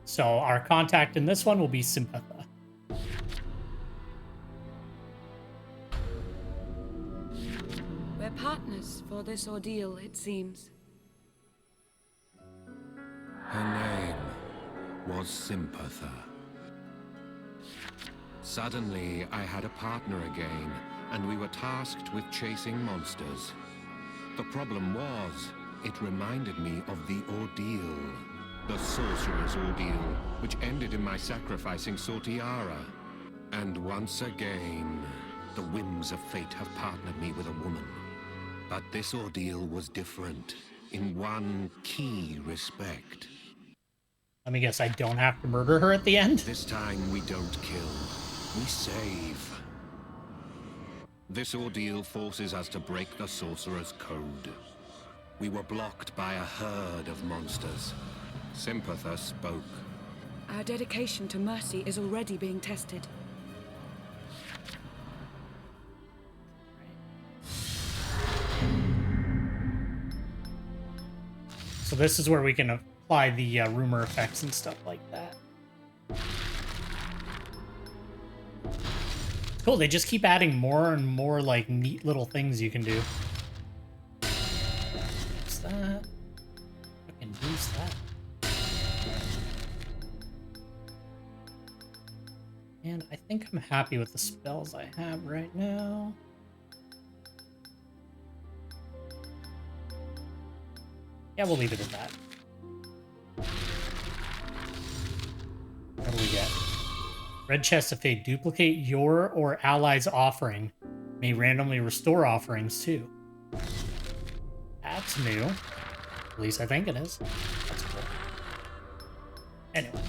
So our contact in this one will be Sympatha. We're partners for this ordeal, it seems. Her name was Sympatha. Suddenly, I had a partner again, and we were tasked with chasing monsters. The problem was, it reminded me of the ordeal. The sorcerer's ordeal, which ended in my sacrificing Sortiara. And once again, the whims of fate have partnered me with a woman. But this ordeal was different, in one key respect. Let me guess, I don't have to murder her at the end? This time we don't kill, we save. This ordeal forces us to break the sorcerer's code. We were blocked by a herd of monsters. Sympatha spoke. Our dedication to mercy is already being tested. So this is where we can apply the rumor effects and stuff like that. Cool, they just keep adding more and more, like, neat little things you can do. What's that? I can use that. And I think I'm happy with the spells I have right now. Yeah, we'll leave it at that. What do we get? Red Chest of Fate. Duplicate your or allies' offering. May randomly restore offerings too. That's new. At least I think it is. That's cool. Anyway.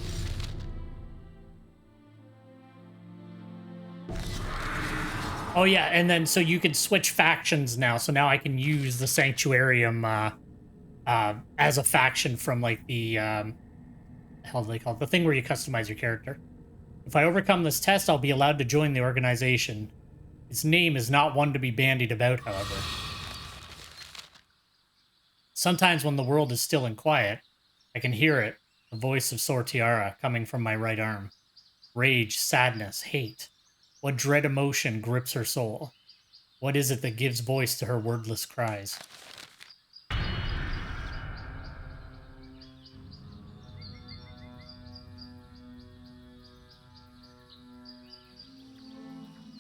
Oh yeah, and then so you can switch factions now. So now I can use the Sanctuarium as a faction from like the hell do they call it? The thing where you customize your character. If I overcome this test, I'll be allowed to join the organization. Its name is not one to be bandied about, however. Sometimes when the world is still and quiet, I can hear it, the voice of Sortiara coming from my right arm. Rage, sadness, hate. What dread emotion grips her soul? What is it that gives voice to her wordless cries?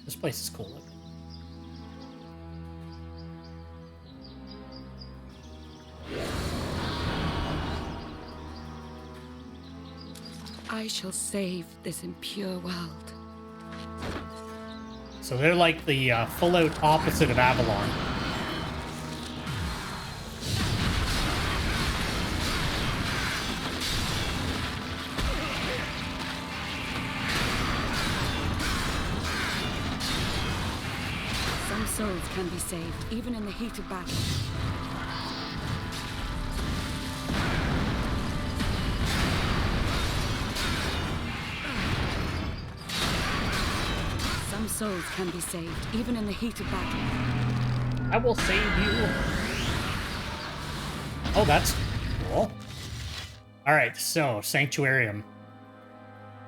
This place is cool looking. I shall save this impure world. So they're like the full-out opposite of Avalon. Some souls can be saved, even in the heat of battle. Some souls can be saved, even in the heat of battle. I will save you. Oh, that's cool. Alright, so, Sanctuarium.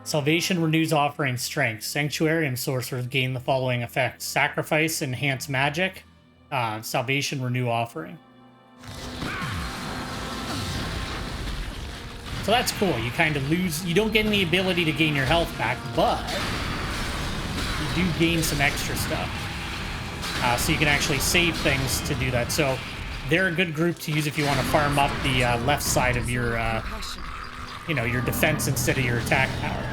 Salvation renews offering strength. Sanctuarium sorcerers gain the following effects. Sacrifice, enhance magic. Salvation, renew offering. So that's cool. You kind of lose... You don't get any ability to gain your health back, but... you do gain some extra stuff. So you can actually save things to do that. So they're a good group to use if you want to farm up the left side of your, you know, your defense instead of your attack power.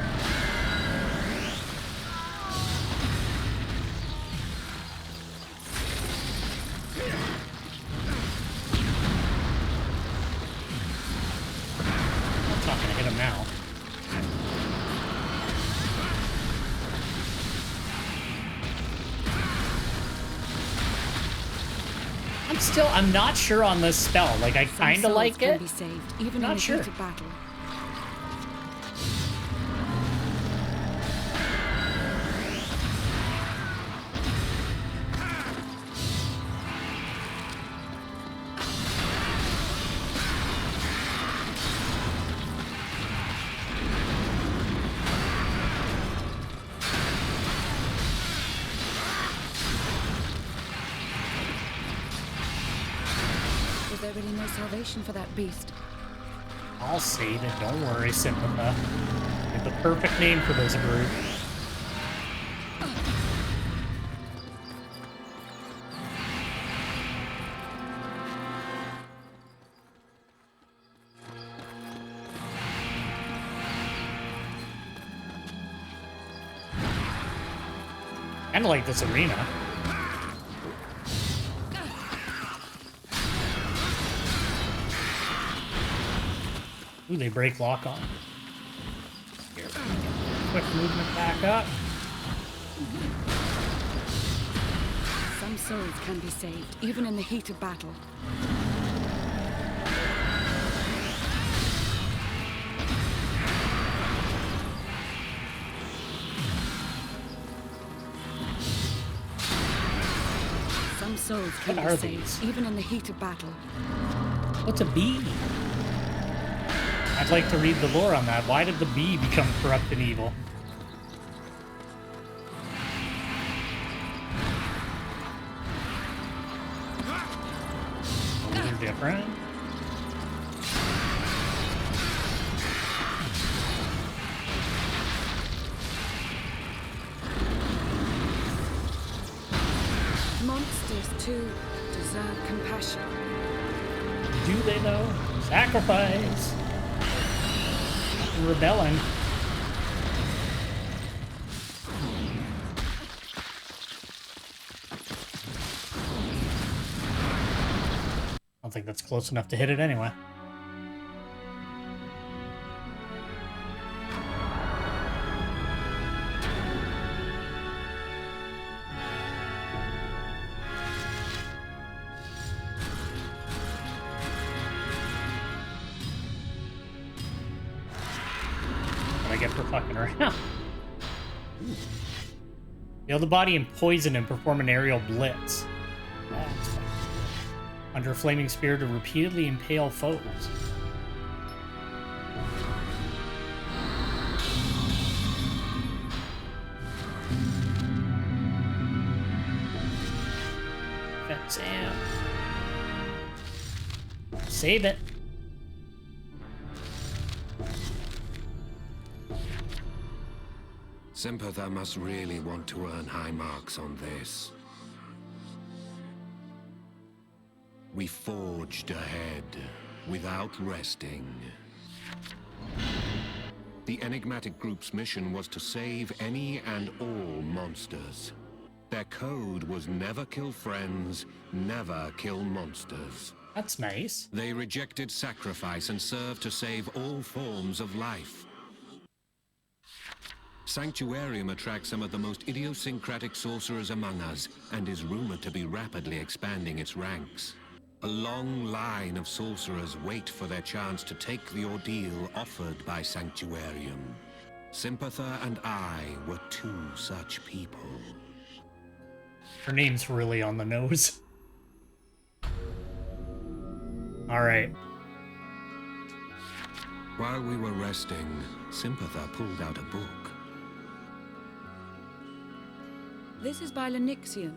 That's not going to hit him now. I'm not sure on this spell. Like, I kind of like it. Be saved, even Not in the sure. heat of battle. already no salvation for that beast. I'll save it. Don't worry, Sympatha. You're the perfect name for this group. Kind of like this arena. Ooh, they break lock on. Here. Quick movement back up. Some souls can be saved, even in the heat of battle. Some souls can What be are saved, these? even in the heat of battle. What's a bee? I'd like to read the lore on that. Why did the bee become corrupt and evil? Something different? Monsters, too, deserve compassion. Do they, though? Sacrifice! Rebelling. I don't think that's close enough to hit it anyway. I get for fucking around. Heal the body and poison and perform an aerial blitz. That's fine. Under a flaming spear to repeatedly impale foes. Sam. Save it. Sympatha must really want to earn high marks on this. We forged ahead, without resting. The enigmatic group's mission was to save any and all monsters. Their code was never kill friends, never kill monsters. That's nice. They rejected sacrifice and served to save all forms of life. Sanctuarium attracts some of the most idiosyncratic sorcerers among us, and is rumored to be rapidly expanding its ranks. A long line of sorcerers wait for their chance to take the ordeal offered by Sanctuarium. Sympatha and I were two such people. Her name's really on the nose. Alright. While we were resting, Sympatha pulled out a book. This is by Lenixian.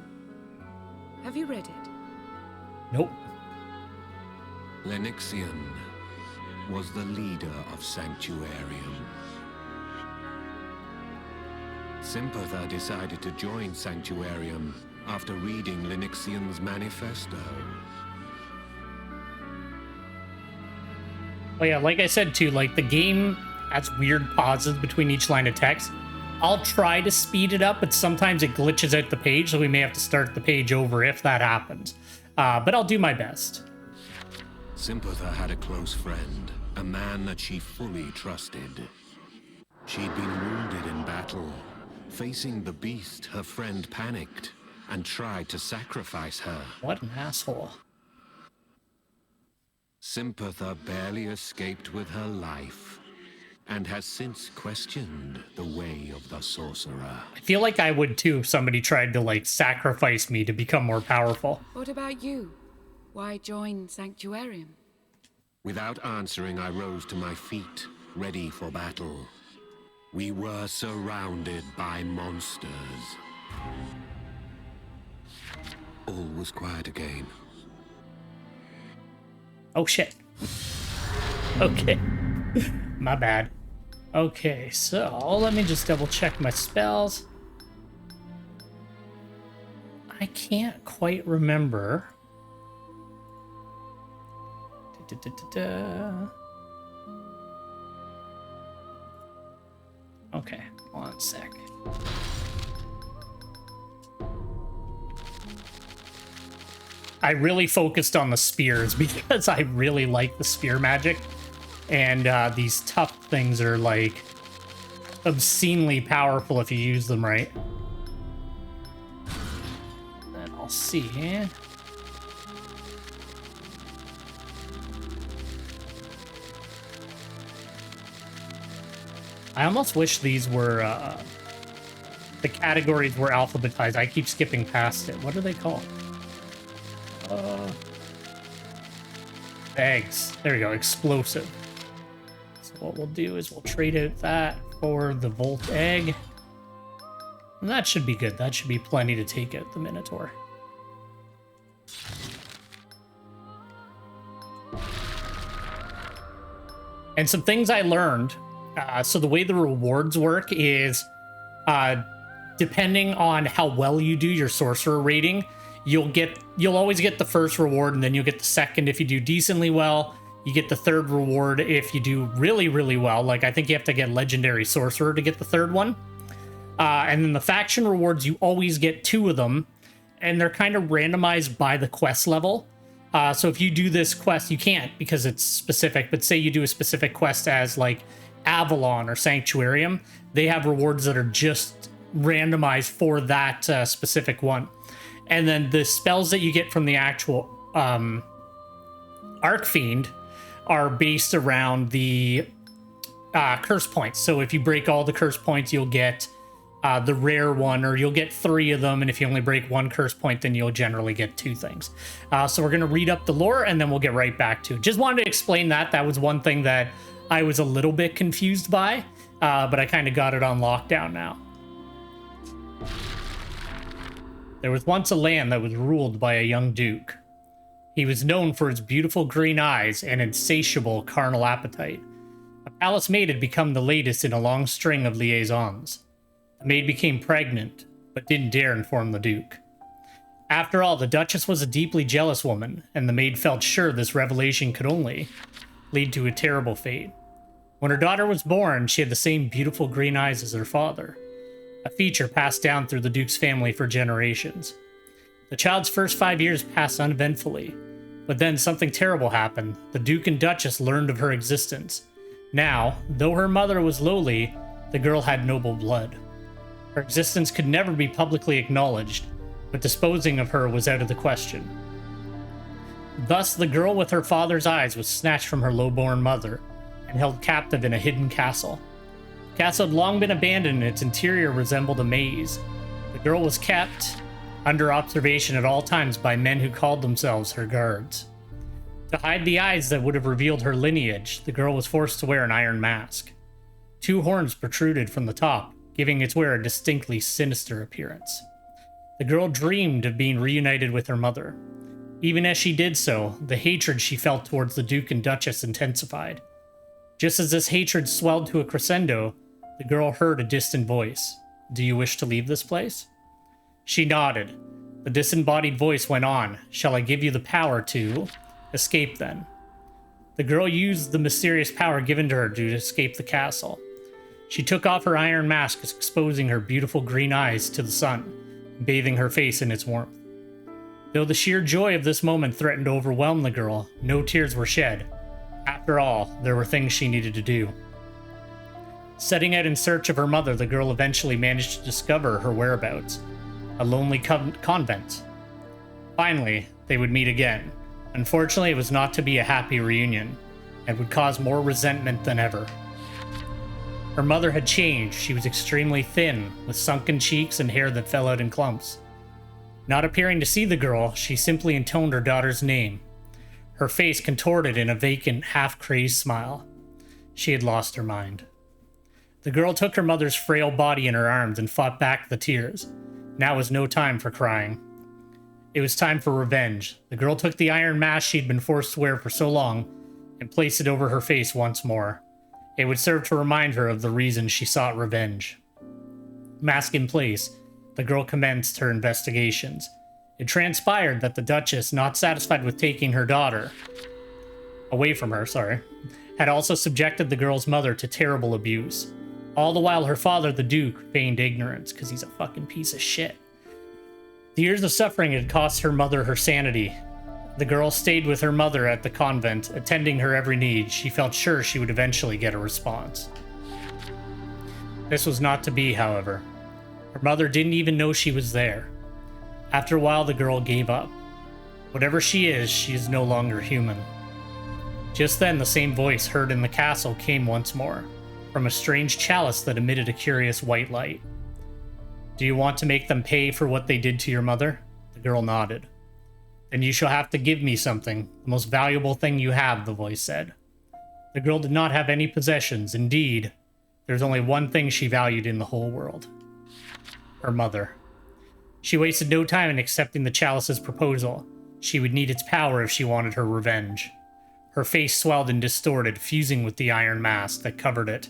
Have you read it? Nope. Lenixian was the leader of Sanctuarium. Sympatha decided to join Sanctuarium after reading Lenixian's manifesto. Oh yeah, like I said too, like the game has weird pauses between each line of text. I'll try to speed it up, but sometimes it glitches out the page, so we may have to start the page over if that happens. But I'll do my best. Sympatha had a close friend, a man that she fully trusted. She'd been wounded in battle. Facing the beast, her friend panicked and tried to sacrifice her. What an asshole. Sympatha barely escaped with her life, and has since questioned the way of the sorcerer. I feel like I would too if somebody tried to, like, sacrifice me to become more powerful. What about you? Why join Sanctuarium? Without answering, I rose to my feet, ready for battle. We were surrounded by monsters. All was quiet again. Oh, shit. Okay. My bad. Okay, so let me just double check my spells. I can't quite remember. Okay, 1 sec. I really focused on the spears because I really like the spear magic. And these tough things are like obscenely powerful if you use them right. Then I'll see. I almost wish these were the categories were alphabetized. I keep skipping past it. What are they called? Eggs. There we go. Explosive. So what we'll do is we'll trade out that for the Volt Egg. And that should be good. That should be plenty to take out the Minotaur. And some things I learned. So the way the rewards work is depending on how well you do your sorcerer rating, you'll always get the first reward, and then you'll get the second if you do decently well. You get the third reward if you do really, really well. Like, I think you have to get legendary sorcerer to get the third one. And then the faction rewards, you always get 2 of them, and they're kind of randomized by the quest level. So if you do this quest, you can't because it's specific, but say you do a specific quest as like Avalon or Sanctuarium, they have rewards that are just randomized for that specific one. And then the spells that you get from the actual Archfiend are based around the curse points. So if you break all the curse points, you'll get the rare one, or you'll get 3 of them. And if you only break 1 curse point, then you'll generally get 2 things. So we're going to read up the lore, and then we'll get right back to it. Just wanted to explain that. That was one thing that I was a little bit confused by, but I kind of got it on lockdown now. There was once a land that was ruled by a young duke. He was known for his beautiful green eyes and insatiable carnal appetite. A palace maid had become the latest in a long string of liaisons. The maid became pregnant, but didn't dare inform the duke. After all, the Duchess was a deeply jealous woman, and the maid felt sure this revelation could only lead to a terrible fate. When her daughter was born, she had the same beautiful green eyes as her father, a feature passed down through the Duke's family for generations. The child's first 5 years passed uneventfully, but then something terrible happened. The Duke and Duchess learned of her existence. Now, though her mother was lowly, the girl had noble blood. Her existence could never be publicly acknowledged, but disposing of her was out of the question. Thus, the girl with her father's eyes was snatched from her low-born mother and held captive in a hidden castle. The castle had long been abandoned, and its interior resembled a maze. The girl was kept under observation at all times by men who called themselves her guards. To hide the eyes that would have revealed her lineage, the girl was forced to wear an iron mask. 2 horns protruded from the top, giving its wearer a distinctly sinister appearance. The girl dreamed of being reunited with her mother. Even as she did so, the hatred she felt towards the Duke and Duchess intensified. Just as this hatred swelled to a crescendo, the girl heard a distant voice. "Do you wish to leave this place?" She nodded. The disembodied voice went on. "Shall I give you the power to escape then?" The girl used the mysterious power given to her to escape the castle. She took off her iron mask, exposing her beautiful green eyes to the sun, bathing her face in its warmth. Though the sheer joy of this moment threatened to overwhelm the girl, no tears were shed. After all, there were things she needed to do. Setting out in search of her mother, the girl eventually managed to discover her whereabouts, a lonely convent. Finally, they would meet again. Unfortunately, it was not to be a happy reunion, and would cause more resentment than ever. Her mother had changed. She was extremely thin, with sunken cheeks and hair that fell out in clumps. Not appearing to see the girl, she simply intoned her daughter's name. Her face contorted in a vacant, half-crazed smile. She had lost her mind. The girl took her mother's frail body in her arms and fought back the tears. Now was no time for crying. It was time for revenge. The girl took the iron mask she'd been forced to wear for so long and placed it over her face once more. It would serve to remind her of the reason she sought revenge. Mask in place, the girl commenced her investigations. It transpired that the Duchess, not satisfied with taking her daughter away from her, had also subjected the girl's mother to terrible abuse. All the while her father, the Duke, feigned ignorance, because he's a fucking piece of shit. The years of suffering had cost her mother her sanity. The girl stayed with her mother at the convent, attending her every need. She felt sure she would eventually get a response. This was not to be, however. Her mother didn't even know she was there. After a while, the girl gave up. Whatever she is no longer human. Just then, the same voice heard in the castle came once more, from a strange chalice that emitted a curious white light. Do you want to make them pay for what they did to your mother? The girl nodded. Then you shall have to give me something, the most valuable thing you have, the voice said. The girl did not have any possessions. Indeed, there's only one thing she valued in the whole world. Her mother. She wasted no time in accepting the chalice's proposal. She would need its power if she wanted her revenge. Her face swelled and distorted, fusing with the iron mask that covered it.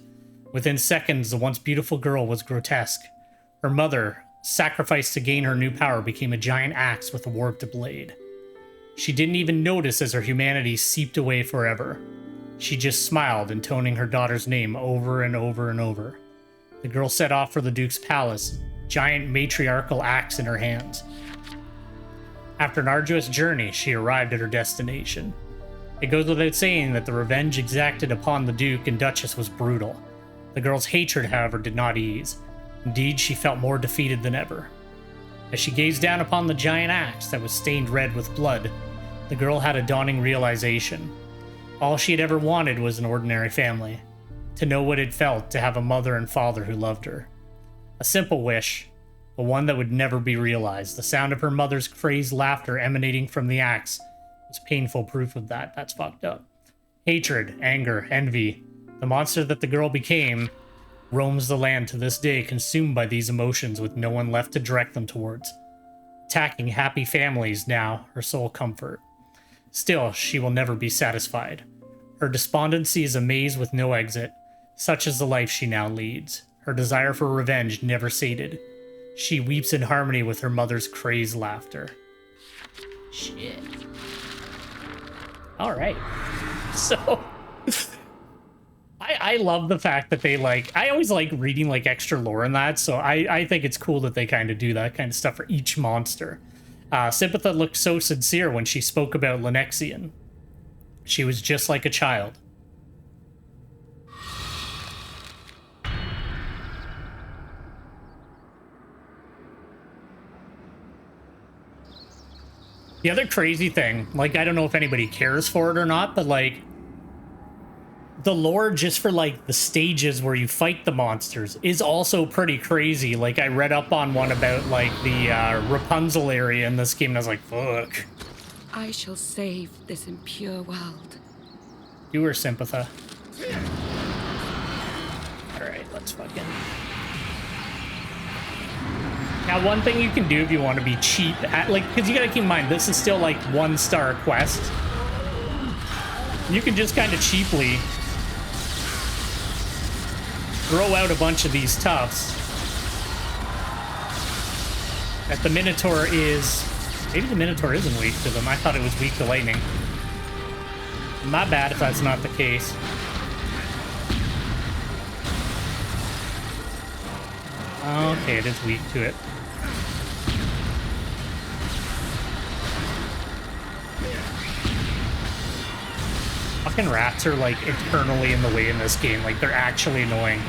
Within seconds, the once beautiful girl was grotesque. Her mother, sacrificed to gain her new power, became a giant axe with a warped blade. She didn't even notice as her humanity seeped away forever. She just smiled, intoning her daughter's name over and over and over. The girl set off for the Duke's palace, giant matriarchal axe in her hands. After an arduous journey, she arrived at her destination. It goes without saying that the revenge exacted upon the Duke and Duchess was brutal. The girl's hatred, however, did not ease. Indeed, she felt more defeated than ever. As she gazed down upon the giant axe that was stained red with blood, the girl had a dawning realization. All she had ever wanted was an ordinary family, to know what it felt to have a mother and father who loved her. A simple wish, but one that would never be realized. The sound of her mother's crazed laughter emanating from the axe was painful proof of that. That's fucked up. Hatred, anger, envy, the monster that the girl became, roams the land to this day, consumed by these emotions with no one left to direct them towards. Attacking happy families now, her sole comfort. Still, she will never be satisfied. Her despondency is a maze with no exit. Such is the life she now leads. Her desire for revenge never sated. She weeps in harmony with her mother's crazed laughter. Shit. All right. So, I love the fact that they, like, I always like reading, like, extra lore in that, so I think it's cool that they kind of do that kind of stuff for each monster. Sympatha looked so sincere when she spoke about Lenexian. She was just like a child. The other crazy thing, like, I don't know if anybody cares for it or not, but, like, the lore just for, like, the stages where you fight the monsters is also pretty crazy. Like, I read up on one about, like, the Rapunzel area in this game, and I was like, fuck. I shall save this impure world. Do her, Sympatha. Alright, let's fucking... Now, one thing you can do if you want to be cheap, like, because you gotta keep in mind, this is still, like, 1-star quest. You can just kind of cheaply throw out a bunch of these toughs. That the Minotaur is... Maybe the Minotaur isn't weak to them. I thought it was weak to lightning. My bad if that's not the case. Okay, it is weak to it. Fucking rats are, like, eternally in the way in this game. Like, they're actually annoying.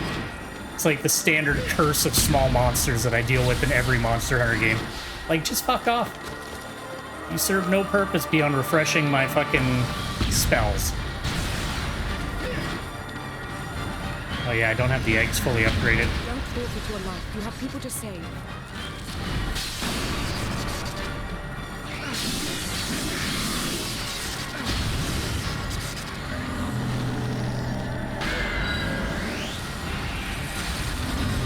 It's like the standard curse of small monsters that I deal with in every Monster Hunter game. Like, just fuck off. You serve no purpose beyond refreshing my fucking spells. Oh yeah, I don't have the eggs fully upgraded. Don't forfeit your life. You have people to save.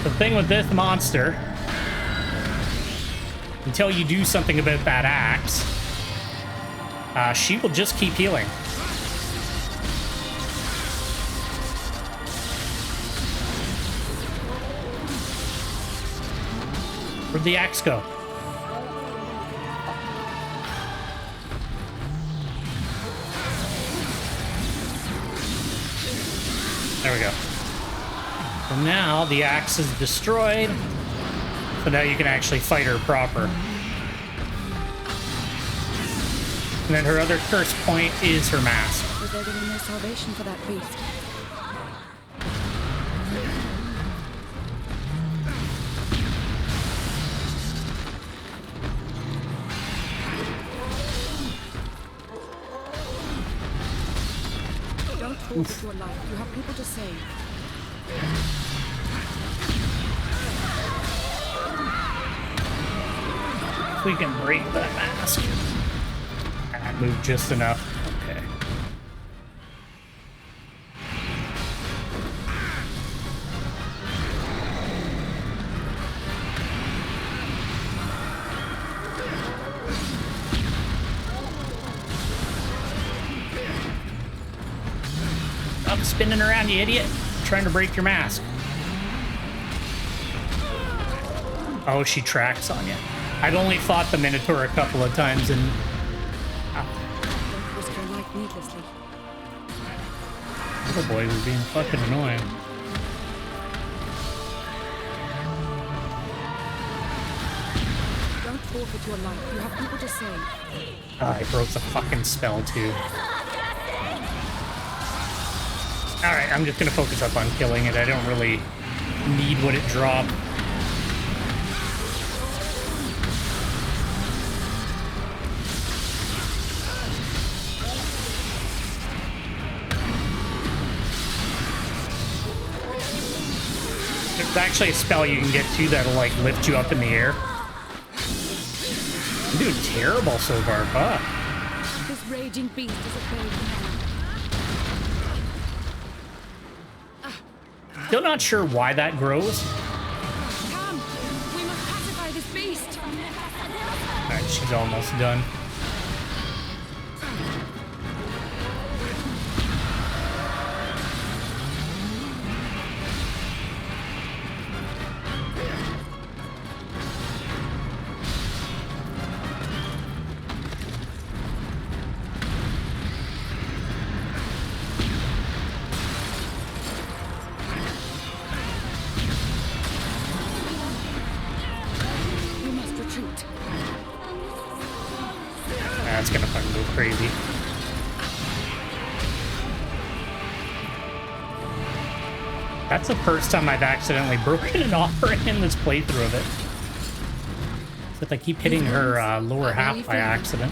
The thing with this monster, until you do something about that axe, she will just keep healing. Where'd the axe go? There we go. So now the axe is destroyed. So now you can actually fight her proper. And then her other curse point is her mask. Was there really no salvation for that beast? Don't forfeit your life. You have people to save. If we can break that mask. That moved just enough. Okay. Stop spinning around, you idiot. I'm trying to break your mask. Oh, she tracks on you. I've only fought the Minotaur a couple of times and... Don't risk your life needlessly. Oh boy, we're being fucking annoying. Don't forfeit your life. You have people to save. I broke the fucking spell too. Alright, I'm just gonna focus up on killing it. I don't really need what it dropped. There's actually a spell you can get to that'll like lift you up in the air. I'm doing terrible so far, fuck. This raging beast is a baby now. Still not sure why that grows. Come! We must pacify this beast! Alright, she's almost done. We must retreat. That's gonna fucking go crazy. That's the first time I've accidentally broken an offering in this playthrough of it. Except I keep hitting her lower half by accident.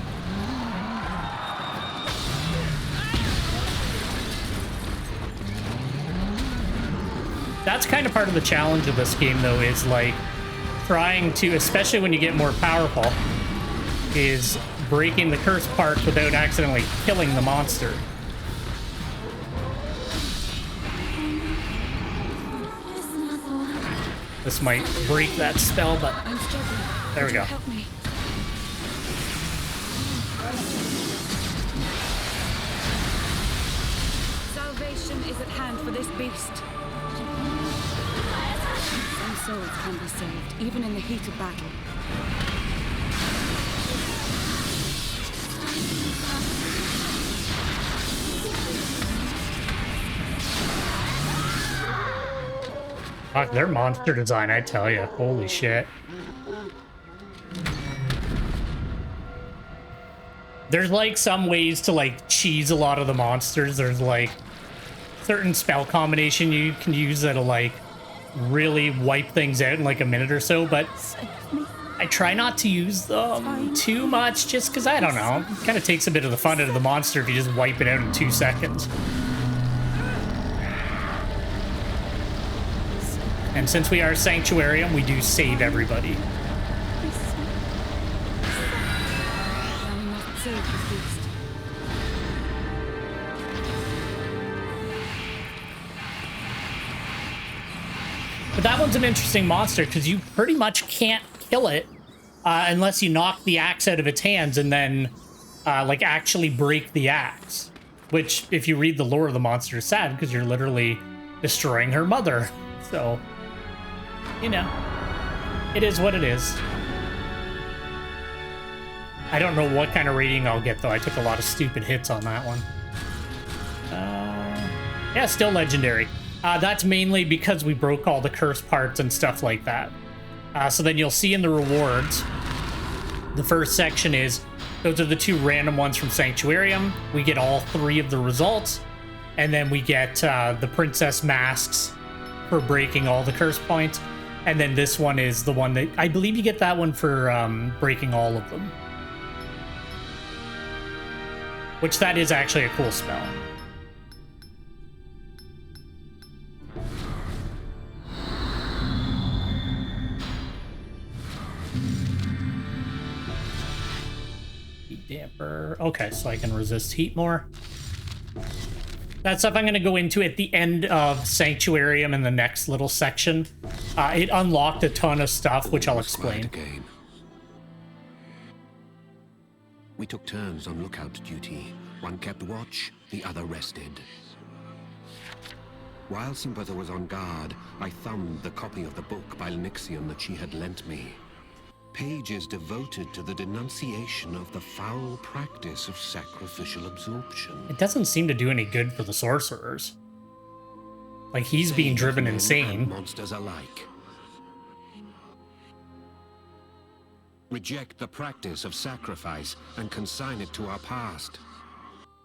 That's kind of part of the challenge of this game, though, is like trying to, especially when you get more powerful, is breaking the curse part without accidentally killing the monster. This might break that spell, but I'm struggling. there we go. Help me. Salvation is at hand for this beast. Some souls can be saved, even in the heat of battle. Fuck, their monster design, I tell you. Holy shit. There's like some ways to like cheese a lot of the monsters. There's like certain spell combination you can use that'll like really wipe things out in like a minute or so, but I try not to use them too much just because I don't know. It kind of takes a bit of the fun out of the monster if you just wipe it out in 2 seconds. And since we are Sanctuarium, we do save everybody. Now we must save this beast. But that one's an interesting monster because you pretty much can't kill it unless you knock the axe out of its hands and then like actually break the axe. Which, if you read the lore of the monster, is sad because you're literally destroying her mother. So, you know, it is what it is. I don't know what kind of rating I'll get, though. I took a lot of stupid hits on that one. Yeah, still legendary. That's mainly because we broke all the curse parts and stuff like that. So then you'll see in the rewards, the first section is, those are the 2 random ones from Sanctuarium. We get all 3 of the results. And then we get the princess masks for breaking all the curse points. And then this one is the one that, I believe you get that one for breaking all of them. Which that is actually a cool spell. Heat damper. Okay, so I can resist heat more. That stuff I'm going to go into at the end of Sanctuarium in the next little section. It unlocked a ton of stuff, which I'll explain. We took turns on lookout duty. One kept watch, the other rested. While Sympatha was on guard, I thumbed the copy of the book by Linixian that she had lent me. Pages devoted to the denunciation of the foul practice of sacrificial absorption. It doesn't seem to do any good for the sorcerers. Like, he's being driven insane. Monsters alike. Reject the practice of sacrifice and consign it to our past.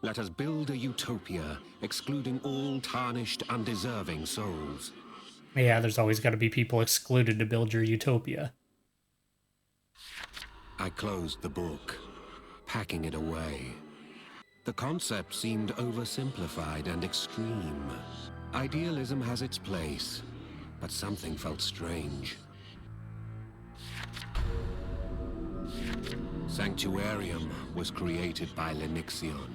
Let us build a utopia, excluding all tarnished, undeserving souls. Yeah, there's always got to be people excluded to build your utopia. I closed the book, packing it away. The concept seemed oversimplified and extreme. Idealism has its place, but something felt strange. Sanctuarium was created by Linixian.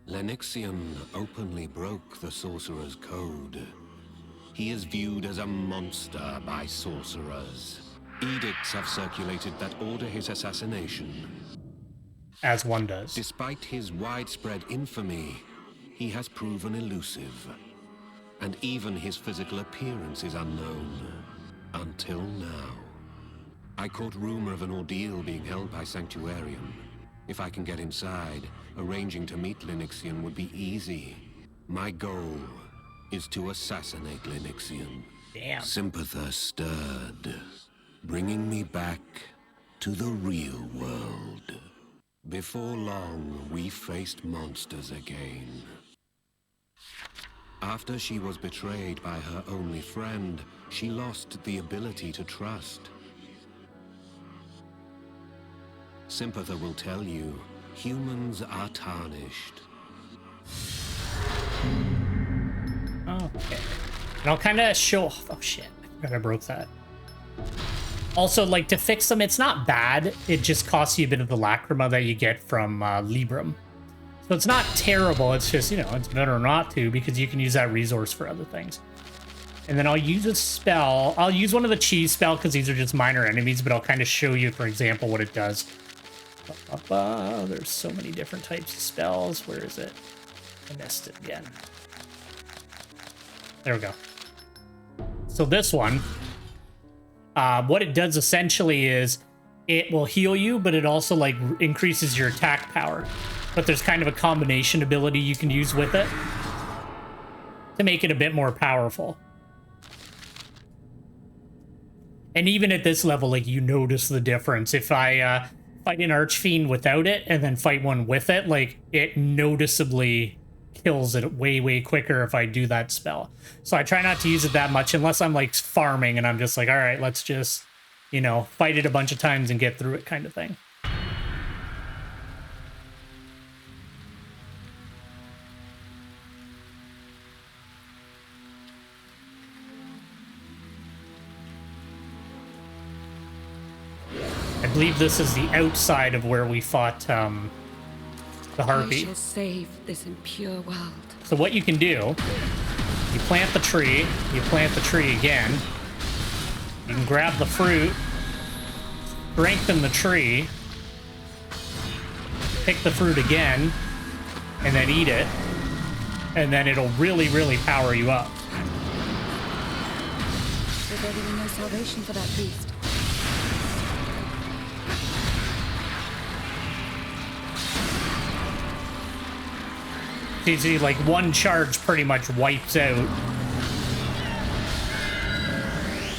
Linixian openly broke the sorcerer's code. He is viewed as a monster by sorcerers. Edicts have circulated that order his assassination. As one does. Despite his widespread infamy, he has proven elusive. And even his physical appearance is unknown. Until now. I caught rumor of an ordeal being held by Sanctuarium. If I can get inside, arranging to meet Linixian would be easy. My goal is to assassinate Linixian. Damn. Sympatha stirred, bringing me back to the real world. Before long, we faced monsters again. After she was betrayed by her only friend, she lost the ability to trust. Sympatha will tell you, humans are tarnished. Okay. And I'll kind of show... Oh, shit. I forgot I broke that. Also, like, to fix them, it's not bad. It just costs you a bit of the lacrima that you get from Libram. So it's not terrible. It's just, you know, it's better not to, because you can use that resource for other things. And then I'll use a spell. I'll use one of the cheese spell, because these are just minor enemies, but I'll kind of show you, for example, what it does. There's so many different types of spells. Where is it? I missed it again. There we go. So this one, what it does essentially is it will heal you, but it also like increases your attack power. But there's kind of a combination ability you can use with it to make it a bit more powerful. And even at this level, like, you notice the difference. If I fight an Archfiend without it and then fight one with it, like, it noticeably kills it way, way quicker if I do that spell. So I try not to use it that much unless I'm, like, farming and I'm just like, all right, let's just, you know, fight it a bunch of times and get through it kind of thing. I believe this is the outside of where we fought the Harpy. I shall save this impure world. So what you can do, you plant the tree again, you can grab the fruit, strengthen the tree, pick the fruit again, and then eat it, and then it'll really, really power you up. There's really no salvation for that beast. See, like one charge pretty much wipes out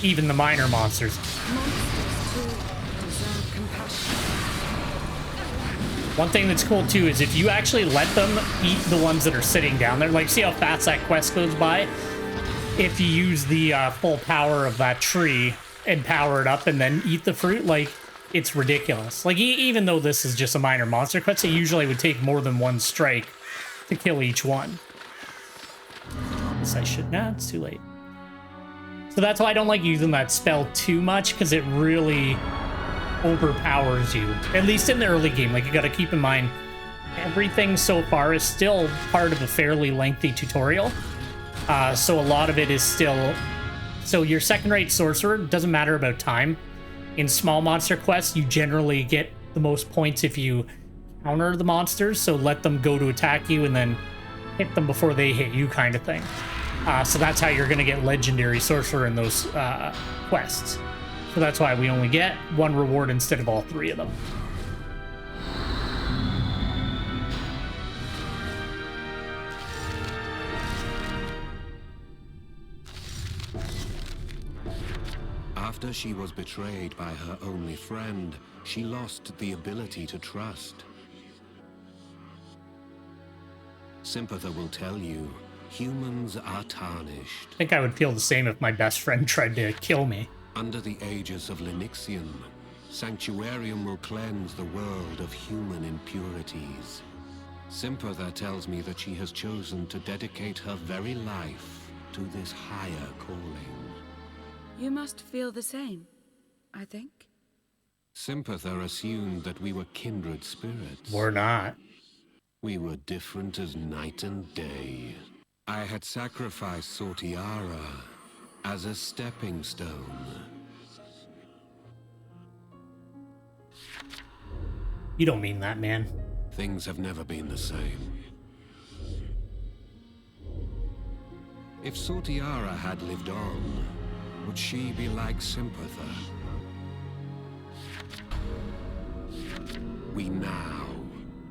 even the minor monsters. Monsters, too, deserve compassion. One thing that's cool too is if you actually let them eat the ones that are sitting down there, like see how fast that quest goes by? If you use the full power of that tree and power it up and then eat the fruit, like, it's ridiculous. Like, even though this is just a minor monster quest, it usually would take more than one strike to kill each one. This I should... Nah, it's too late. So that's why I don't like using that spell too much, because it really overpowers you. At least in the early game. Like, you gotta keep in mind, everything so far is still part of a fairly lengthy tutorial. So a lot of it is still... So your second-rate sorcerer, doesn't matter about time. In small monster quests, you generally get the most points if you counter the monsters, so let them go to attack you and then hit them before they hit you, kind of thing. So that's how you're going to get legendary sorcerer in those quests. So that's why we only get one reward instead of all three of them. After she was betrayed by her only friend, she lost the ability to trust. Sympather will tell you, humans are tarnished. I think I would feel the same if my best friend tried to kill me. Under the aegis of Lenixium, Sanctuarium will cleanse the world of human impurities. Sympather tells me that she has chosen to dedicate her very life to this higher calling. You must feel the same, I think. Sympather assumed that we were kindred spirits. We're not. We were different as night and day. I had sacrificed Sortiara as a stepping stone. You don't mean that, man. Things have never been the same. If Sortiara had lived on, would she be like Sympather? We now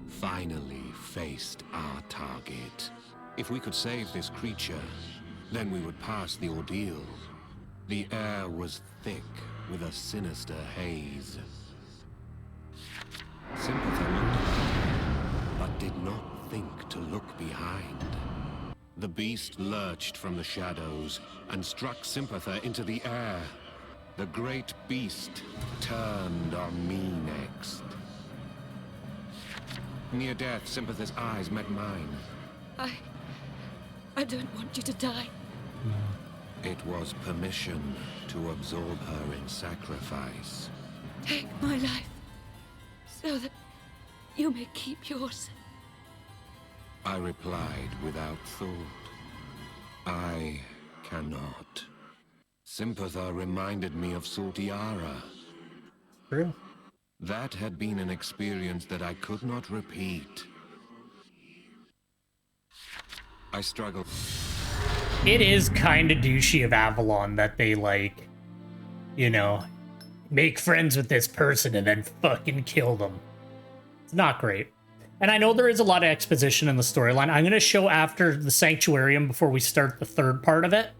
finally faced our target. If we could save this creature, then we would pass the ordeal. The air was thick with a sinister haze. Sympather looked about, but did not think to look behind. The beast lurched from the shadows and struck Sympather into the air. The great beast turned on me next. Near death, Sympather's eyes met mine. I don't want you to die. It was permission to absorb her in sacrifice. Take my life, so that you may keep yours. I replied without thought. I cannot. Sympather reminded me of Sortiara. True. That had been an experience that I could not repeat. I struggled. It is kind of douchey of Avalon that they, like, you know, make friends with this person and then fucking kill them. It's not great. And I know there is a lot of exposition in the storyline. I'm going to show after the Sanctuarium, before we start the third part of it,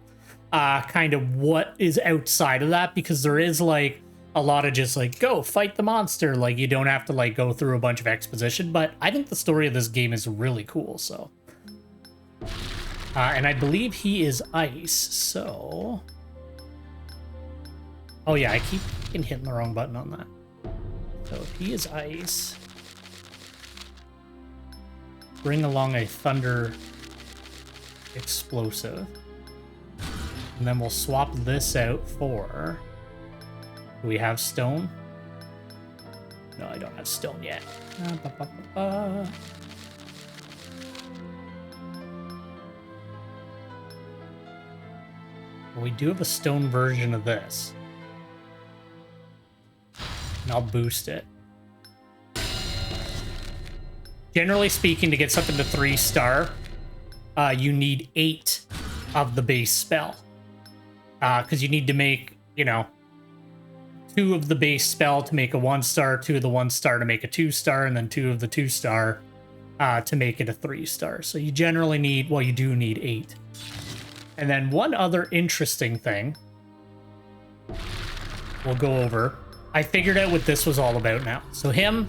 kind of what is outside of that, because there is, like, a lot of just, like, go fight the monster. Like, you don't have to, like, go through a bunch of exposition, but I think the story of this game is really cool, so... and I believe he is ice, so... Oh yeah, I keep hitting the wrong button on that. So if he is ice... Bring along a thunder explosive. And then we'll swap this out for... Do we have stone? No, I don't have stone yet. We do have a stone version of this. And I'll boost it. Generally speaking, to get something to 3-star, you need 8 of the base spell. Because you need to make, you know, 2 of the base spell to make a 1-star, 2 of the 1-star to make a 2-star, and then 2 of the 2-star to make it a 3-star. So you generally need, well, you do need 8. And then one other interesting thing we'll go over. I figured out what this was all about now. So him,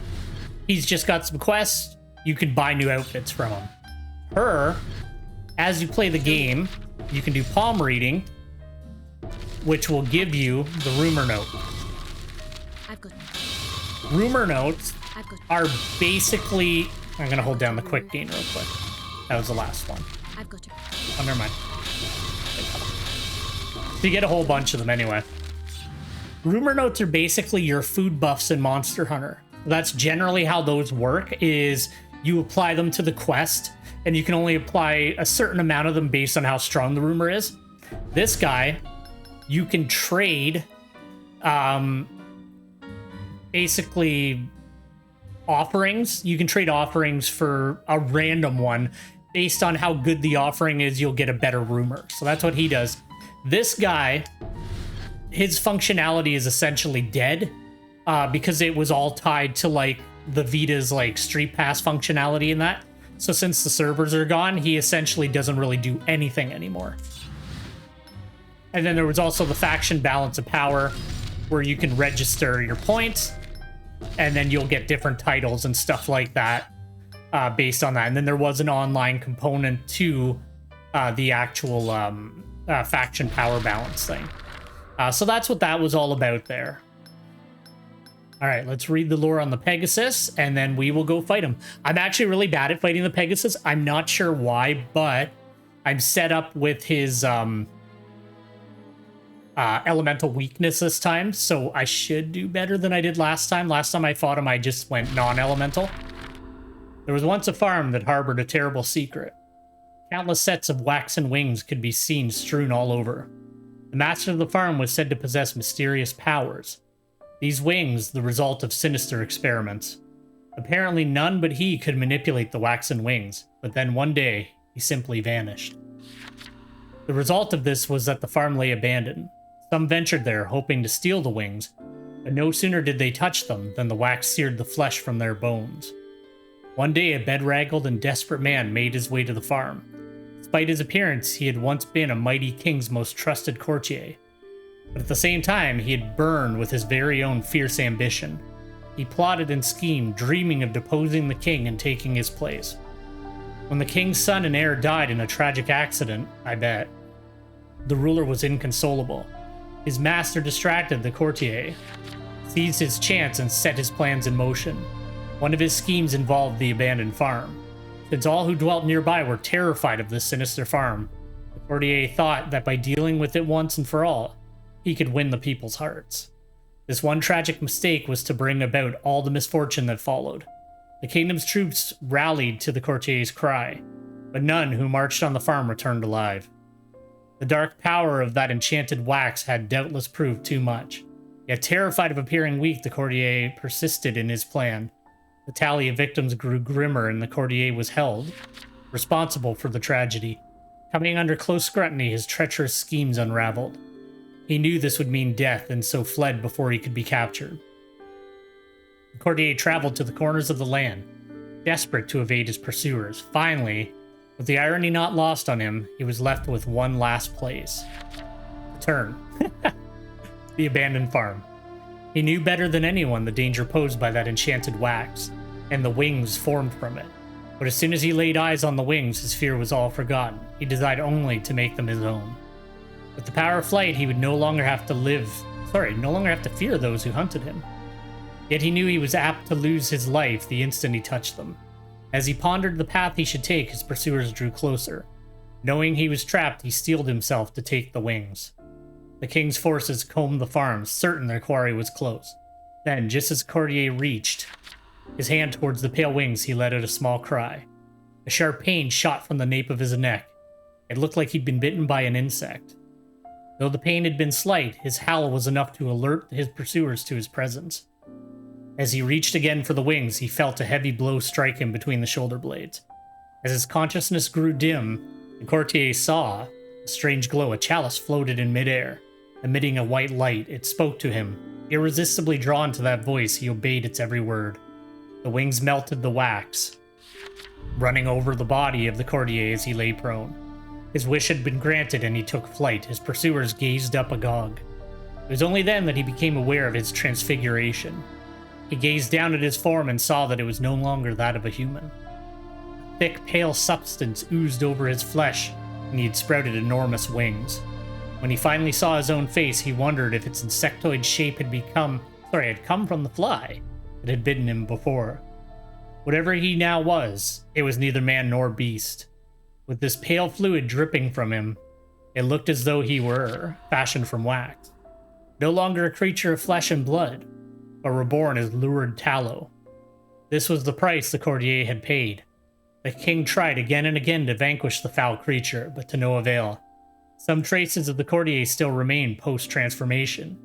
he's just got some quests. You can buy new outfits from him. Her, as you play the game, you can do palm reading, which will give you the rumor note. I've got Rumor notes I've got are basically... I'm going to hold down the quick gain real quick. That was the last one. I've got you. Oh, never mind. So you get a whole bunch of them anyway. Rumor notes are basically your food buffs in Monster Hunter. That's generally how those work, is you apply them to the quest, and you can only apply a certain amount of them based on how strong the rumor is. This guy, you can trade basically offerings. You can trade offerings for a random one. Based on how good the offering is, you'll get a better rumor. So that's what he does. This guy, his functionality is essentially dead because it was all tied to like the Vita's like Street Pass functionality in that. So since the servers are gone, he essentially doesn't really do anything anymore. And then there was also the faction balance of power, where you can register your points, and then you'll get different titles and stuff like that based on that. And then there was an online component to the actual faction power balance thing. So that's what that was all about there. All right, let's read the lore on the Pegasus, and then we will go fight him. I'm actually really bad at fighting the Pegasus. I'm not sure why, but I'm set up with his elemental weakness this time, so I should do better than I did last time. Last time I fought him, I just went non-elemental. There was once a farm that harbored a terrible secret. Countless sets of waxen wings could be seen strewn all over. The master of the farm was said to possess mysterious powers. These wings, the result of sinister experiments. Apparently none but he could manipulate the waxen wings, but then one day, he simply vanished. The result of this was that the farm lay abandoned. Some ventured there, hoping to steal the wings, but no sooner did they touch them than the wax seared the flesh from their bones. One day, a bedraggled and desperate man made his way to the farm. Despite his appearance, he had once been a mighty king's most trusted courtier. But at the same time, he had burned with his very own fierce ambition. He plotted and schemed, dreaming of deposing the king and taking his place. When the king's son and heir died in a tragic accident, I bet, the ruler was inconsolable. His master distracted the courtier, seized his chance, and set his plans in motion. One of his schemes involved the abandoned farm. Since all who dwelt nearby were terrified of this sinister farm, the courtier thought that by dealing with it once and for all, he could win the people's hearts. This one tragic mistake was to bring about all the misfortune that followed. The kingdom's troops rallied to the courtier's cry, but none who marched on the farm returned alive. The dark power of that enchanted wax had doubtless proved too much. Yet terrified of appearing weak, the courtier persisted in his plan. The tally of victims grew grimmer, and the courtier was held responsible for the tragedy. Coming under close scrutiny, his treacherous schemes unraveled. He knew this would mean death, and so fled before he could be captured. The courtier traveled to the corners of the land, desperate to evade his pursuers. Finally, with the irony not lost on him, he was left with one last place. Return. The abandoned farm. He knew better than anyone the danger posed by that enchanted wax, and the wings formed from it. But as soon as he laid eyes on the wings, his fear was all forgotten. He desired only to make them his own. With the power of flight, he would no longer have to fear those who hunted him. Yet he knew he was apt to lose his life the instant he touched them. As he pondered the path he should take, his pursuers drew closer. Knowing he was trapped, he steeled himself to take the wings. The king's forces combed the farm, certain their quarry was close. Then, just as Courtier reached his hand towards the pale wings, he let out a small cry. A sharp pain shot from the nape of his neck. It looked like he'd been bitten by an insect. Though the pain had been slight, his howl was enough to alert his pursuers to his presence. As he reached again for the wings, he felt a heavy blow strike him between the shoulder blades. As his consciousness grew dim, the courtier saw a strange glow. A chalice floated in midair, emitting a white light. It spoke to him. Irresistibly drawn to that voice, he obeyed its every word. The wings melted the wax, running over the body of the courtier as he lay prone. His wish had been granted and he took flight. His pursuers gazed up agog. It was only then that he became aware of his transfiguration. He gazed down at his form and saw that it was no longer that of a human. A thick, pale substance oozed over his flesh, and he had sprouted enormous wings. When he finally saw his own face, he wondered if its insectoid shape had come from the fly that had bitten him before. Whatever he now was, it was neither man nor beast. With this pale fluid dripping from him, it looked as though he were fashioned from wax. No longer a creature of flesh and blood, but reborn as lurid tallow. This was the price the courtier had paid. The king tried again and again to vanquish the foul creature, but to no avail. Some traces of the courtier still remained post-transformation.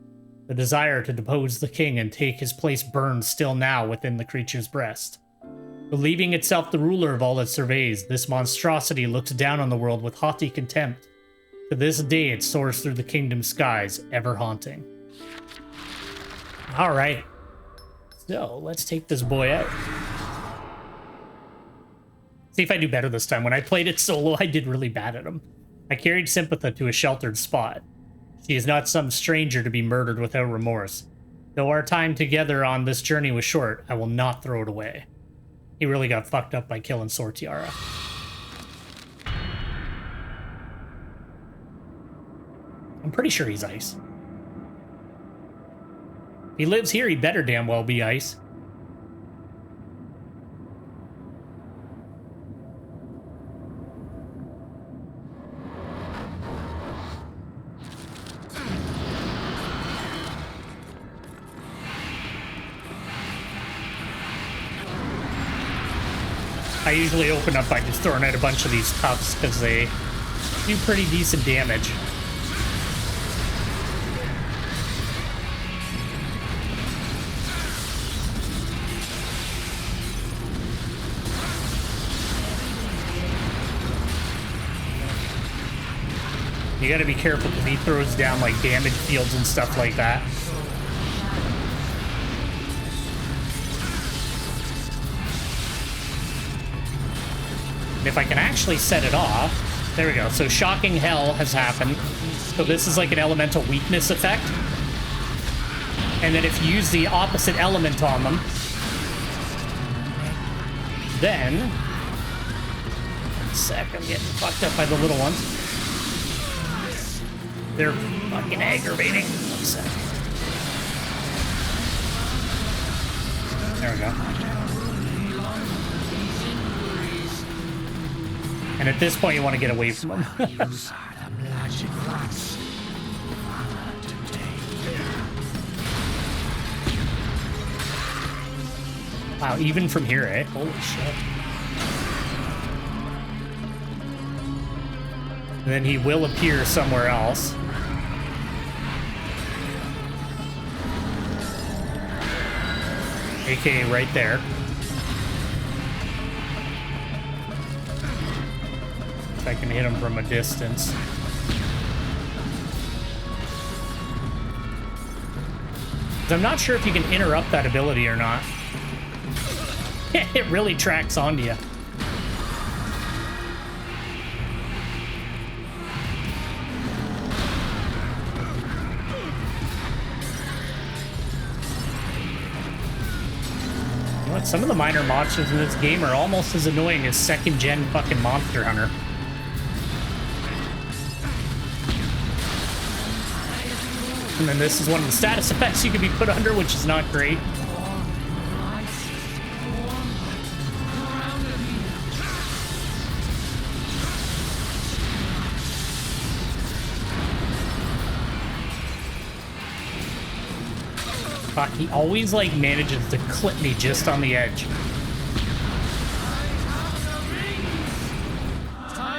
The desire to depose the king and take his place burned still now within the creature's breast. Believing itself the ruler of all it surveys, this monstrosity looks down on the world with haughty contempt. To this day it soars through the kingdom's skies, ever haunting. Alright. So, let's take this boy out. See if I do better this time. When I played it solo, I did really bad at him. I carried Sympatha to a sheltered spot. She is not some stranger to be murdered without remorse. Though our time together on this journey was short, I will not throw it away. He really got fucked up by killing Sortiara. I'm pretty sure he's ice. If he lives here, he better damn well be ice. I usually open up by just throwing out a bunch of these cups because they do pretty decent damage. You gotta be careful because he throws down like damage fields and stuff like that. And if I can actually set it off, there we go. So Shocking Hell has happened. So this is like an elemental weakness effect. And then if you use the opposite element on them, then... One sec, I'm getting fucked up by the little ones. They're fucking aggravating. One sec. There we go. And at this point, you want to get away from them. Wow, even from here, eh? Holy shit. And then he will appear somewhere else. AKA right there. If I can hit him from a distance. I'm not sure if you can interrupt that ability or not. It really tracks onto you. You know what? Some of the minor monsters in this game are almost as annoying as second-gen fucking Monster Hunter. And then this is one of the status effects you can be put under, which is not great. Fuck, he always like manages to clip me just on the edge.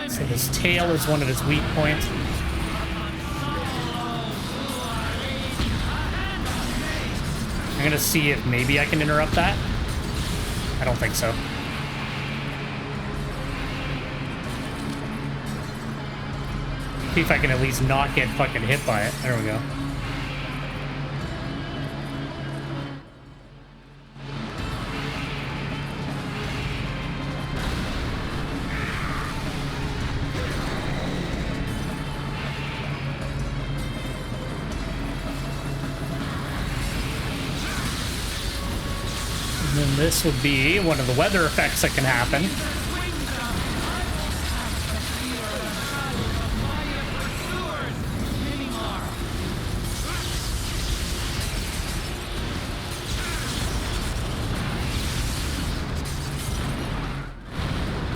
So his tail is one of his weak points. I'm gonna see if maybe I can interrupt that. I don't think so. See if I can at least not get fucking hit by it. There we go. And then this would be one of the weather effects that can happen.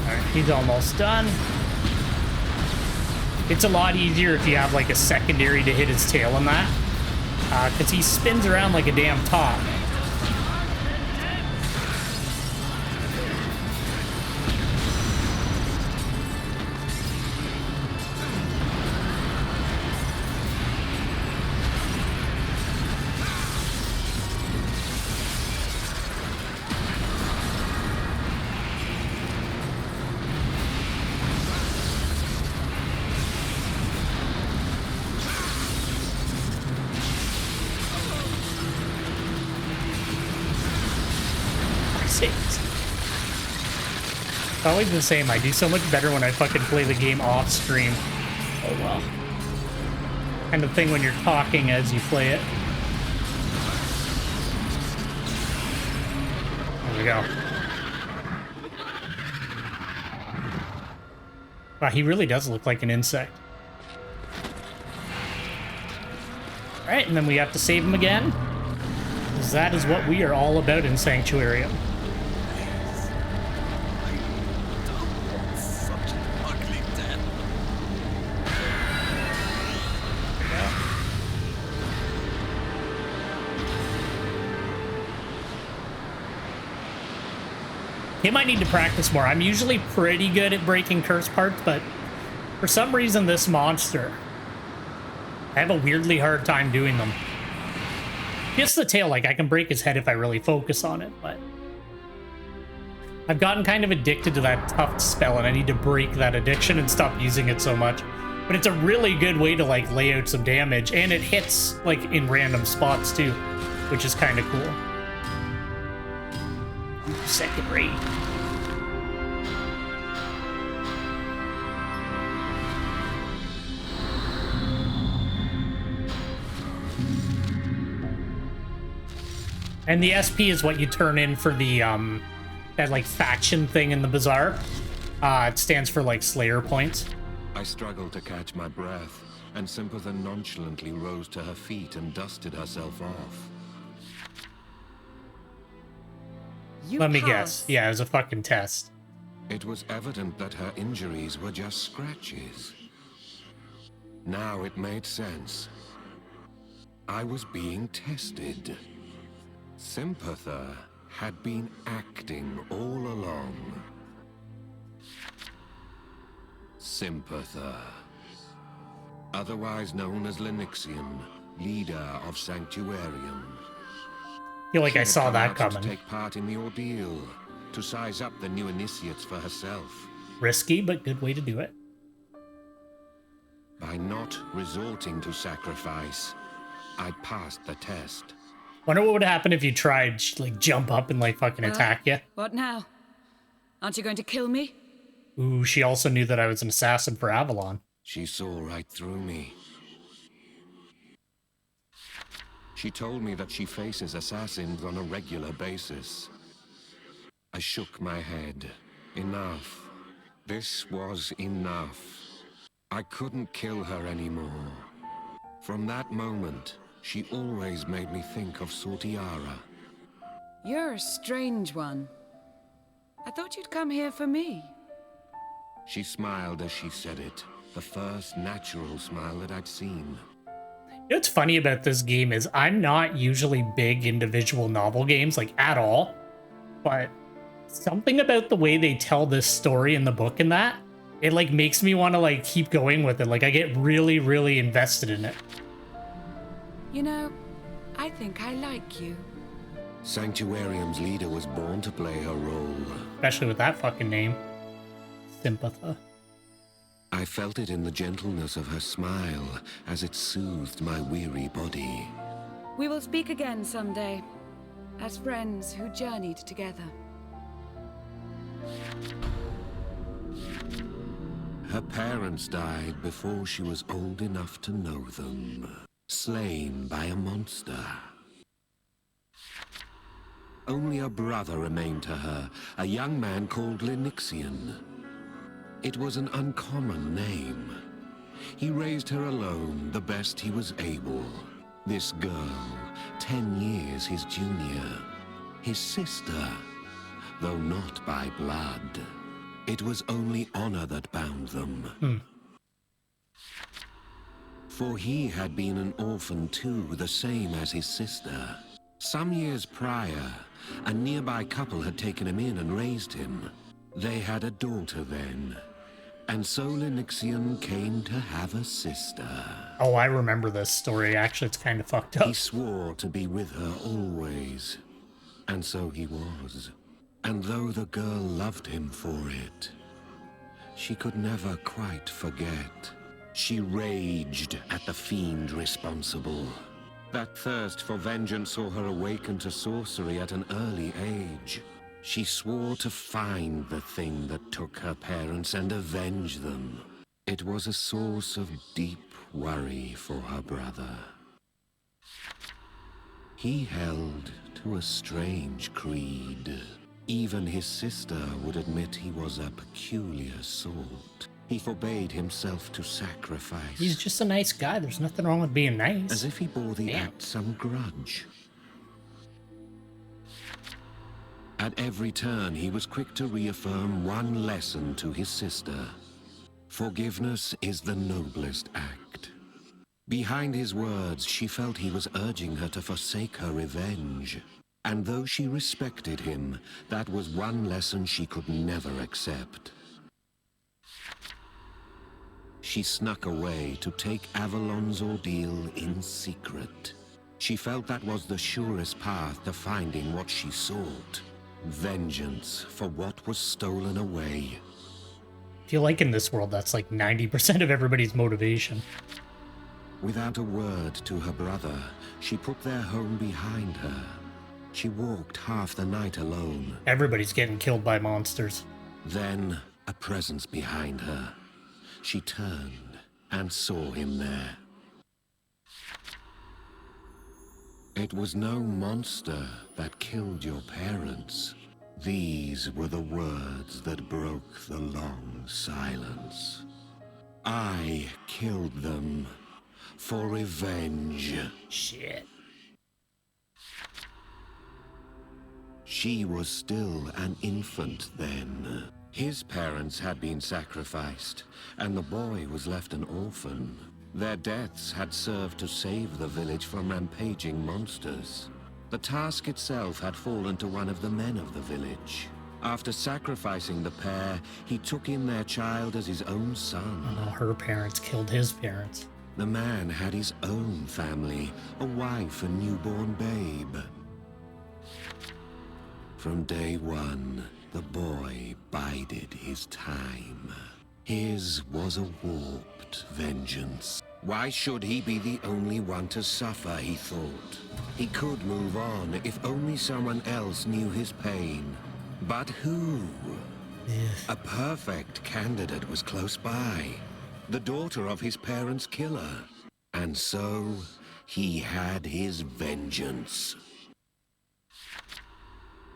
Alright, he's almost done. It's a lot easier if you have like a secondary to hit his tail in that. Because he spins around like a damn top. Always the same. I do so much better when I fucking play the game off stream. Oh well. Kind of thing when you're talking as you play it. There we go. Wow, he really does look like an insect. Alright, and then we have to save him again. Because that is what we are all about in Sanctuarium. He might need to practice more. I'm usually pretty good at breaking curse parts, but for some reason this monster, I have a weirdly hard time doing them. Just the tail, like I can break his head if I really focus on it, but I've gotten kind of addicted to that tough spell and I need to break that addiction and stop using it so much. But it's a really good way to like lay out some damage, and it hits like in random spots too, which is kind of cool. Second rate. And the SP is what you turn in for the that like faction thing in the bazaar. It stands for like Slayer points. I struggled to catch my breath, and Sympatha nonchalantly rose to her feet and dusted herself off. Let me guess. Yeah, it was a fucking test. It was evident that her injuries were just scratches. Now it made sense. I was being tested. Sympatha had been acting all along. Sympatha, otherwise known as Linuxian, leader of Sanctuarium. I feel like I saw that coming. coming. To take part in the ordeal, to size up the new initiates for herself. Risky, but good way to do it. By not resorting to sacrifice, I passed the test. Wonder what would happen if you tried like jump up and like fucking attack you. What now? Aren't you going to kill me? Ooh, she also knew that I was an assassin for Avalon. She saw right through me. She told me that she faces assassins on a regular basis. I shook my head. Enough. This was enough. I couldn't kill her anymore. From that moment, she always made me think of Sortiara. You're a strange one. I thought you'd come here for me. She smiled as she said it, the first natural smile that I'd seen. You know what's funny about this game is I'm not usually big into visual novel games, like at all, but something about the way they tell this story in the book and that, it like makes me want to like keep going with it. Like I get really, really invested in it. You know, I think I like you. Sanctuarium's leader was born to play her role. Especially with that fucking name. Sympatha. I felt it in the gentleness of her smile as it soothed my weary body. We will speak again someday, as friends who journeyed together. Her parents died before she was old enough to know them, slain by a monster. Only a brother remained to her, a young man called Linixian. It was an uncommon name. He raised her alone, the best he was able. This girl, 10 years his junior. His sister, though not by blood. It was only honor that bound them. For he had been an orphan too, the same as his sister. Some years prior, a nearby couple had taken him in and raised him. They had a daughter then, and so Linixian came to have a sister. Oh, I remember this story. Actually, it's kind of fucked up. He swore to be with her always, and so he was. And though the girl loved him for it, she could never quite forget. She raged at the fiend responsible. That thirst for vengeance saw her awaken to sorcery at an early age. She swore to find the thing that took her parents and avenge them. It was a source of deep worry for her brother. He held to a strange creed. Even his sister would admit he was a peculiar sort. He forbade himself to sacrifice. He's just a nice guy. There's nothing wrong with being nice. As if he bore the act some grudge. At every turn, he was quick to reaffirm one lesson to his sister. Forgiveness is the noblest act. Behind his words, she felt he was urging her to forsake her revenge. And though she respected him, that was one lesson she could never accept. She snuck away to take Avalon's ordeal in secret. She felt that was the surest path to finding what she sought. Vengeance for what was stolen away. I feel like in this world, that's like 90% of everybody's motivation. Without a word to her brother, she put their home behind her. She walked half the night alone. Everybody's getting killed by monsters. Then, a presence behind her. She turned and saw him there. It was no monster that killed your parents. These were the words that broke the long silence. I killed them for revenge. Shit. She was still an infant then. His parents had been sacrificed, and the boy was left an orphan. Their deaths had served to save the village from rampaging monsters. The task itself had fallen to one of the men of the village. After sacrificing the pair, he took in their child as his own son. Oh no, her parents killed his parents. The man had his own family, a wife and newborn babe. From day one, the boy bided his time. His was a warped vengeance. Why should he be the only one to suffer, he thought. He could move on if only someone else knew his pain. But who? A perfect candidate was close by. The daughter of his parents' killer. And so, he had his vengeance.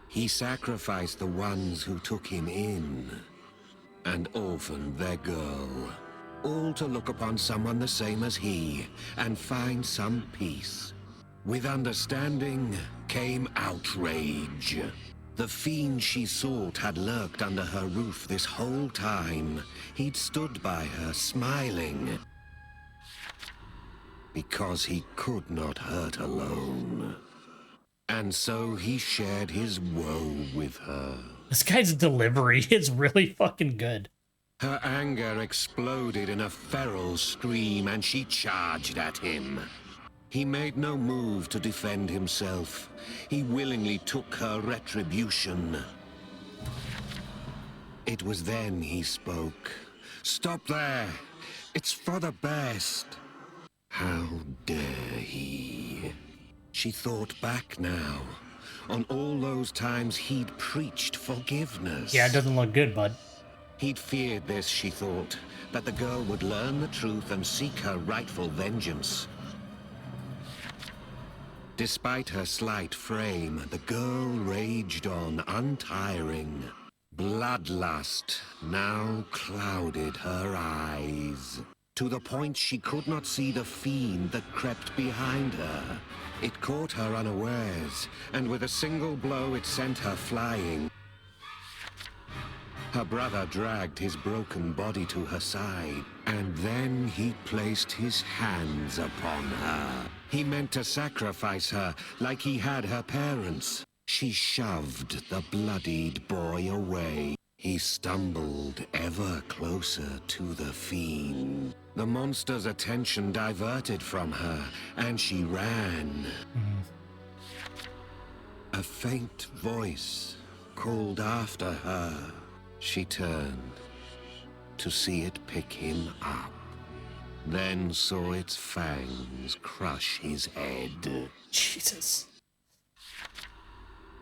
He sacrificed the ones who took him in, and orphaned their girl, all to look upon someone the same as he, and find some peace. With understanding came outrage. The fiend she sought had lurked under her roof this whole time. He'd stood by her, smiling, because he could not hurt alone. And so he shared his woe with her. This guy's delivery is really fucking good. Her anger exploded in a feral scream, and she charged at him. He made no move to defend himself. He willingly took her retribution. It was then he spoke. "Stop there! It's for the best!" How dare he? She thought back now, on all those times he'd preached forgiveness. Yeah, it doesn't look good, bud. He'd feared this, she thought, that the girl would learn the truth and seek her rightful vengeance. Despite her slight frame, the girl raged on, untiring. Bloodlust now clouded her eyes, to the point she could not see the fiend that crept behind her. It caught her unawares, and with a single blow it sent her flying. Her brother dragged his broken body to her side, and then he placed his hands upon her. He meant to sacrifice her like he had her parents. She shoved the bloodied boy away. He stumbled ever closer to the fiend. The monster's attention diverted from her, and she ran. A faint voice called after her. She turned to see it pick him up, then saw its fangs crush his head. Jesus.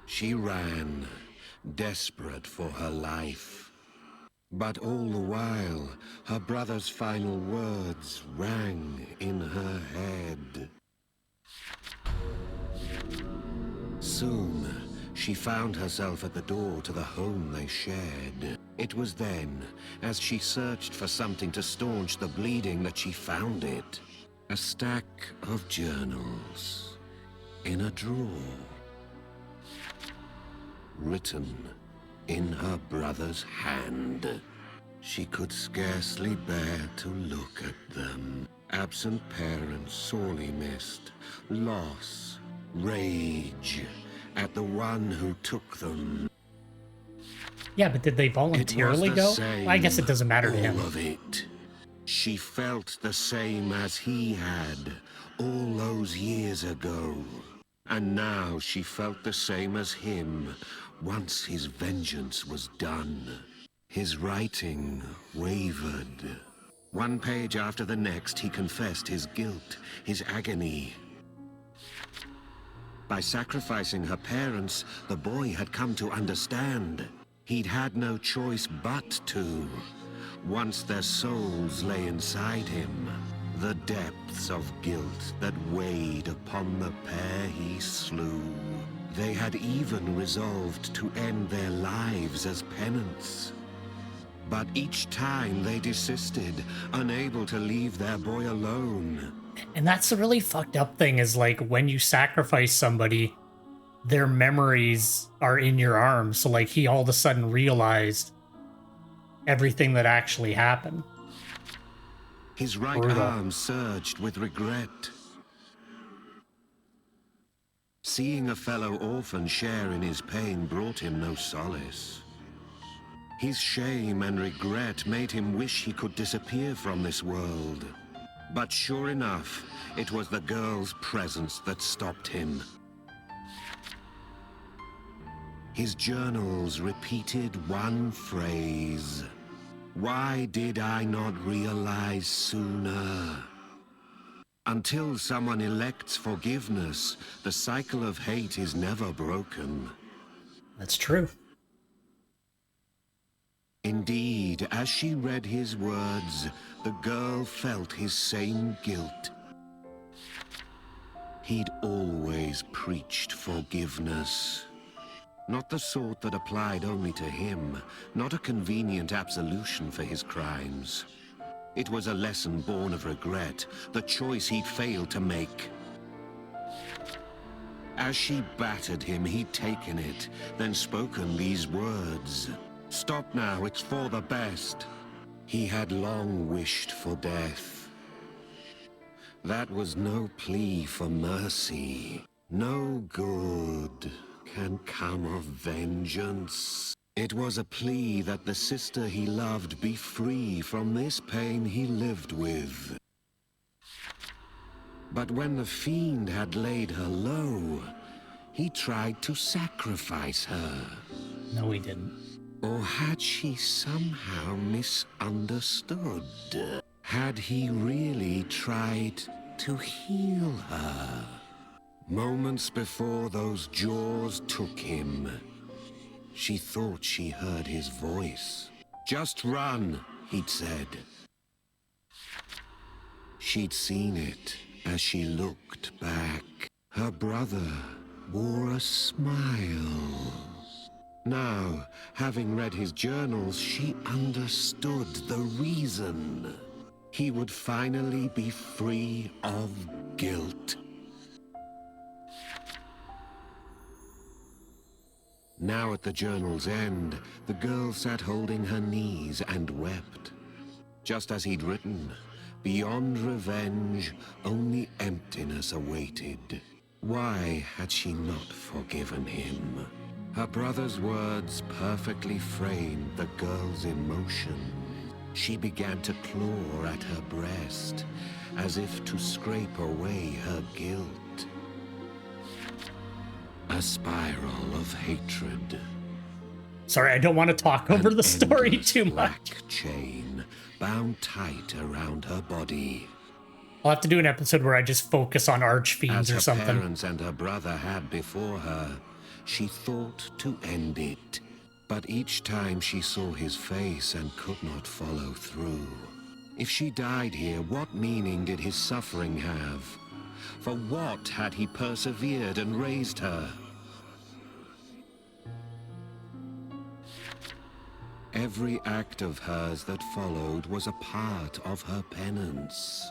She ran, desperate for her life. But all the while, her brother's final words rang in her head. Soon, she found herself at the door to the home they shared. It was then, as she searched for something to staunch the bleeding, that she found it. A stack of journals in a drawer. Written in her brother's hand. She could scarcely bear to look at them. Absent parents sorely missed. Loss, rage at the one who took them. Yeah, but did they voluntarily go? I guess it doesn't matter to him. All of it. She felt the same as he had all those years ago. And now she felt the same as him once his vengeance was done. His writing wavered. One page after the next, he confessed his guilt, his agony. By sacrificing her parents, the boy had come to understand. He'd had no choice but to. Once their souls lay inside him, the depths of guilt that weighed upon the pair he slew. They had even resolved to end their lives as penance. But each time they desisted, unable to leave their boy alone. And that's the really fucked up thing, is like when you sacrifice somebody, their memories are in your arms. So like he all of a sudden realized everything that actually happened. His right arm surged with regret. Seeing a fellow orphan share in his pain brought him no solace. His shame and regret made him wish he could disappear from this world. But sure enough, it was the girl's presence that stopped him. His journals repeated one phrase. Why did I not realize sooner? Until someone elects forgiveness, the cycle of hate is never broken. That's true. Indeed, as she read his words, the girl felt his same guilt. He'd always preached forgiveness. Not the sort that applied only to him, not a convenient absolution for his crimes. It was a lesson born of regret, the choice he'd failed to make. As she battered him, he'd taken it, then spoken these words. Stop now, it's for the best. He had long wished for death. That was no plea for mercy. No good can come of vengeance. It was a plea that the sister he loved be free from this pain he lived with. But when the fiend had laid her low, he tried to sacrifice her. No, he didn't. Or had she somehow misunderstood? Had he really tried to heal her? Moments before those jaws took him, she thought she heard his voice. "Just run," he'd said. She'd seen it as she looked back. Her brother wore a smile. Now, having read his journals, she understood the reason. He would finally be free of guilt. Now at the journal's end, the girl sat holding her knees and wept. Just as he'd written, beyond revenge, only emptiness awaited. Why had she not forgiven him? Her brother's words perfectly framed the girl's emotion. She began to claw at her breast, as if to scrape away her guilt. A spiral of hatred. Sorry, I don't want to talk over the story too much. Black chain bound tight around her body. I'll have to do an episode where I just focus on archfiends or something. As her parents and her brother had before her, she thought to end it. But each time she saw his face and could not follow through. If she died here, what meaning did his suffering have? For what had he persevered and raised her? Every act of hers that followed was a part of her penance.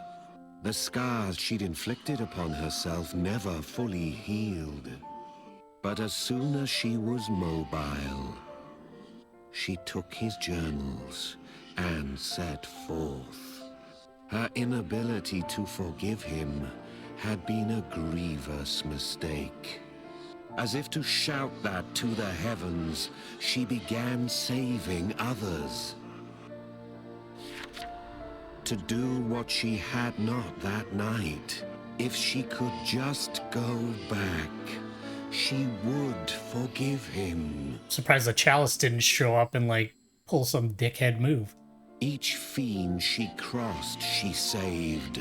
The scars she'd inflicted upon herself never fully healed. But as soon as she was mobile, she took his journals and set forth. Her inability to forgive him had been a grievous mistake. As if to shout that to the heavens, she began saving others. To do what she had not that night. If she could just go back, she would forgive him. Surprised the chalice didn't show up and, like, pull some dickhead move. Each fiend she crossed, she saved.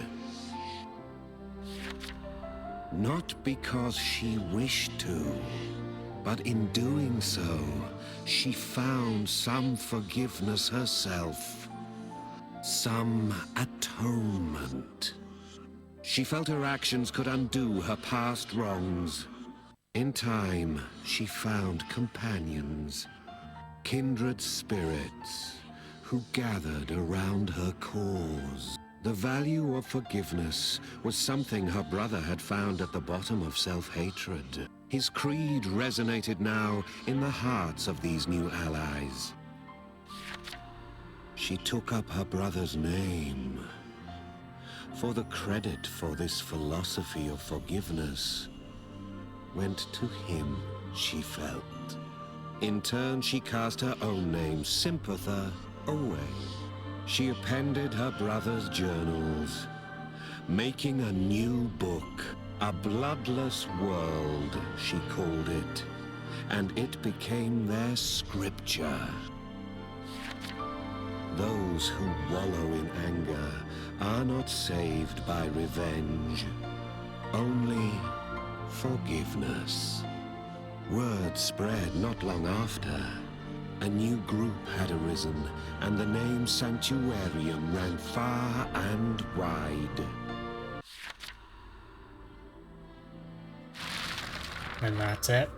Not because she wished to, but in doing so, she found some forgiveness herself, some atonement. She felt her actions could undo her past wrongs. In time, she found companions, kindred spirits, who gathered around her cause. The value of forgiveness was something her brother had found at the bottom of self-hatred. His creed resonated now in the hearts of these new allies. She took up her brother's name, for the credit for this philosophy of forgiveness went to him, she felt. In turn, she cast her own name, Sympather, away. She appended her brother's journals, making a new book, A Bloodless World, she called it, and it became their scripture. Those who wallow in anger are not saved by revenge, only forgiveness. Word spread not long after. A new group had arisen, and the name Sanctuarium ran far and wide. And that's it.